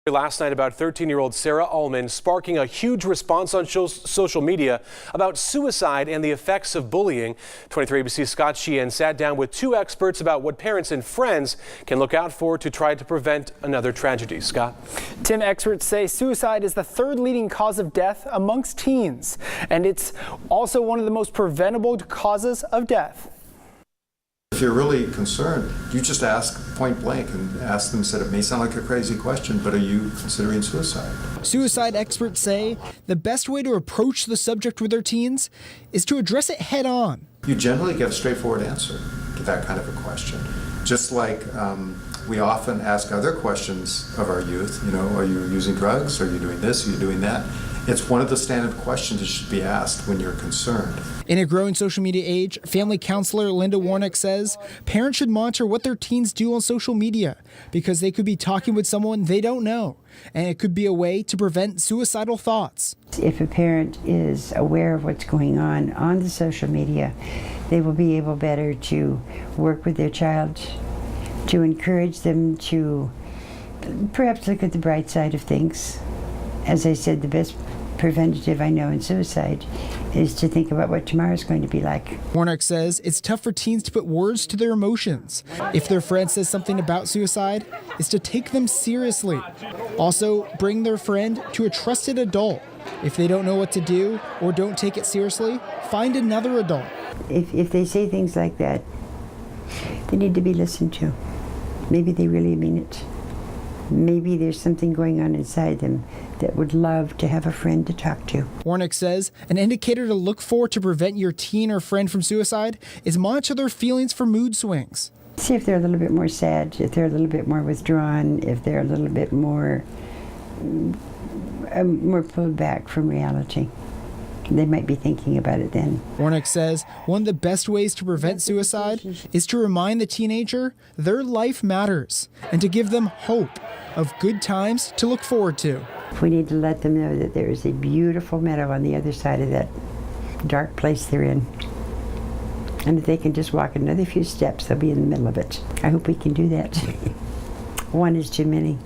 Last night about 13-year-old Sarah Ullman, sparking a huge response on social media about suicide and the effects of bullying. 23 ABC's Scott Sheehan sat down with two experts about what parents and friends can look out for to try to prevent another tragedy. Scott? Tim, experts say suicide is the third leading cause of death amongst teens, and it's also one of the most preventable causes of death. If you're really concerned, you just ask point blank and ask them, said it may sound like a crazy question, but are you considering suicide? Suicide experts say the best way to approach the subject with their teens is to address it head on. You generally get a straightforward answer to that kind of a question. Just like we often ask other questions of our youth, are you using drugs? Are you doing this? Are you doing that? It's one of the standard questions that should be asked when you're concerned. In a growing social media age, family counselor Linda Warnick says parents should monitor what their teens do on social media because they could be talking with someone they don't know, and it could be a way to prevent suicidal thoughts. If a parent is aware of what's going on the social media, they will be able better to work with their child, to encourage them to perhaps look at the bright side of things. As I said, the best preventative I know in suicide is to think about what tomorrow's going to be like. Warnick says it's tough for teens to put words to their emotions. If their friend says something about suicide, is to take them seriously. Also, bring their friend to a trusted adult. If they don't know what to do or don't take it seriously, find another adult. If they say things like that, they need to be listened to. Maybe they really mean it. Maybe there's something going on inside them that would love to have a friend to talk to. Warnick says an indicator to look for to prevent your teen or friend from suicide is monitor their feelings for mood swings. See if they're a little bit more sad, if they're a little bit more withdrawn, if they're a little bit more pulled back from reality. They might be thinking about it then. Warnick says one of the best ways to prevent suicide is to remind the teenager their life matters and to give them hope of good times to look forward to. We need to let them know that there is a beautiful meadow on the other side of that dark place they're in. And if they can just walk another few steps, they'll be in the middle of it. I hope we can do that. One is too many.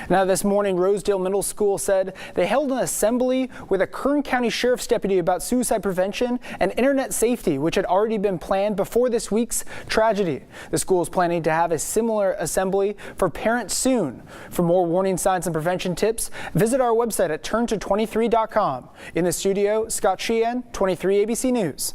Now this morning, Rosedale Middle School said they held an assembly with a Kern County Sheriff's deputy about suicide prevention and internet safety, which had already been planned before this week's tragedy. The school is planning to have a similar assembly for parents soon. For more warning signs and prevention tips, visit our website at turnto23.com. In the studio, Scott Sheehan, 23 ABC News.